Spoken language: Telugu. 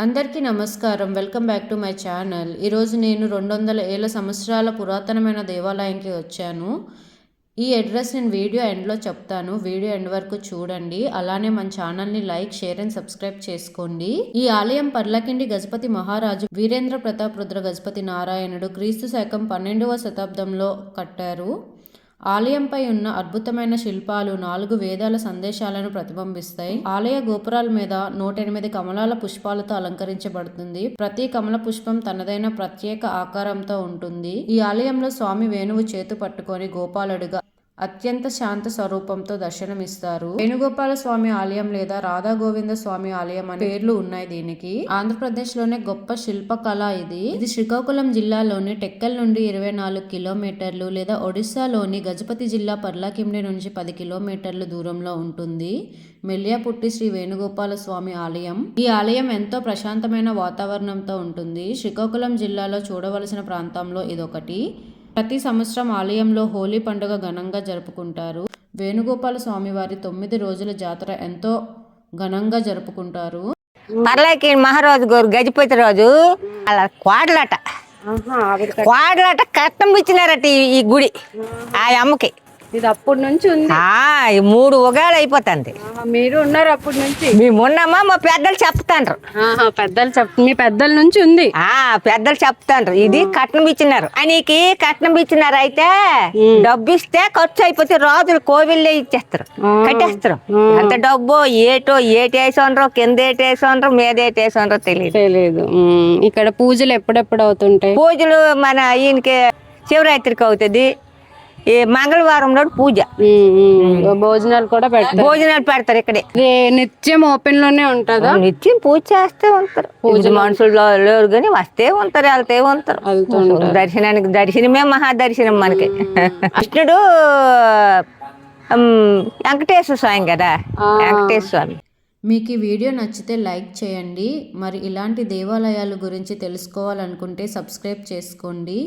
అందరికీ నమస్కారం. Welcome back to my channel. ఈరోజు నేను 200 ఏళ్ల సంవత్సరాల పురాతనమైన దేవాలయంకి వచ్చాను. ఈ అడ్రస్ నేను వీడియో ఎండ్లో చెప్తాను. వీడియో ఎండ్ వరకు చూడండి. అలానే మన ఛానల్ని లైక్, షేర్ అండ్ సబ్స్క్రైబ్ చేసుకోండి. ఈ ఆలయం పర్లకిండి గజపతి మహారాజు వీరేంద్ర ప్రతాప్ రుద్ర గజపతి నారాయణుడు క్రీస్తు శకం 12వ శతాబ్దంలో కట్టారు. ఆలయంపై ఉన్న అద్భుతమైన శిల్పాలు 4 వేదాల సందేశాలను ప్రతిబింబిస్తాయి. ఆలయ గోపురాల మీద 108 కమలాల పుష్పాలతో అలంకరించబడుతుంది. ప్రతి కమల పుష్పం తనదైన ప్రత్యేక ఆకారంతో ఉంటుంది. ఈ ఆలయంలో స్వామి వేణువు చేతు పట్టుకొని గోపాలుడిగా అత్యంత శాంత స్వరూపంతో దర్శనమిస్తారు. వేణుగోపాల స్వామి ఆలయం లేదా రాధా గోవింద స్వామి ఆలయం అనే పేర్లు ఉన్నాయి దీనికి. ఆంధ్రప్రదేశ్ లోనే గొప్ప శిల్పకళ ఇది. శ్రీకాకుళం జిల్లాలోని టెక్కల్ నుండి 24 కిలోమీటర్లు లేదా ఒడిశాలోని గజపతి జిల్లా పర్లాకిండి నుంచి 10 కిలోమీటర్లు దూరంలో ఉంటుంది. మెల్లియాపుట్టి శ్రీ వేణుగోపాల స్వామి ఆలయం. ఈ ఆలయం ఎంతో ప్రశాంతమైన వాతావరణంతో ఉంటుంది. శ్రీకాకుళం జిల్లాలో చూడవలసిన ప్రాంతంలో ఇదొకటి. ప్రతి సంవత్సరం ఆలయంలో హోలీ పండుగ ఘనంగా జరుపుకుంటారు. వేణుగోపాల స్వామి వారి 9 రోజుల జాతర ఎంతో ఘనంగా జరుపుకుంటారు. పర్లాకి మహారాజు గారు గజపతి రాజు అలా కోడలాట కట్నం ఇచ్చినారట ఈ గుడి ఆ అమ్మకి. ఇది అప్పటి నుంచి ఉంది. 3 ఉగాలు అయిపోతుంది. మీరు ఉన్నారు అప్పటి నుంచి? మేము ఉన్నామా, మా పెద్దలు చెప్తాండ్రు. మీ పెద్దల నుంచి ఉంది. పెద్దలు చెప్తాండ్రు ఇది కట్నం ఇచ్చినారు. ఆయనకి కట్నం ఇచ్చినారు. అయితే డబ్బు ఇస్తే ఖర్చు అయిపోతే రాజులు కోవిల్లే ఇచ్చేస్తారు, కట్టేస్తారు. ఎంత డబ్బు ఏటి వేసండ్రో, కింద ఏటి వేసండ్రో, మీద ఏటి వేసండ్రో తెలియదు. ఇక్కడ పూజలు ఎప్పుడెప్పుడు అవుతుంటాయి? పూజలు మన ఈయనకి శివరాత్రికి అవుతుంది. ఈ మంగళవారం నాడు పూజ, భోజనాలు కూడా పెడతారు ఇక్కడే. నిత్యం ఓపెన్ లోనే ఉంటుందా? నిత్యం పూజ చేస్తే ఉంటారు. పూజ మనుషులు లేరు కానీ వస్తే ఉంటారు, వెళ్తే ఉంటారు. దర్శనమే మహాదర్శనం మనకి. కృష్ణుడు వెంకటేశ్వర స్వామి కదా, వెంకటేశ్వర స్వామి. మీకు ఈ వీడియో నచ్చితే లైక్ చేయండి. మరి ఇలాంటి దేవాలయాల గురించి తెలుసుకోవాలనుకుంటే సబ్స్క్రైబ్ చేసుకోండి.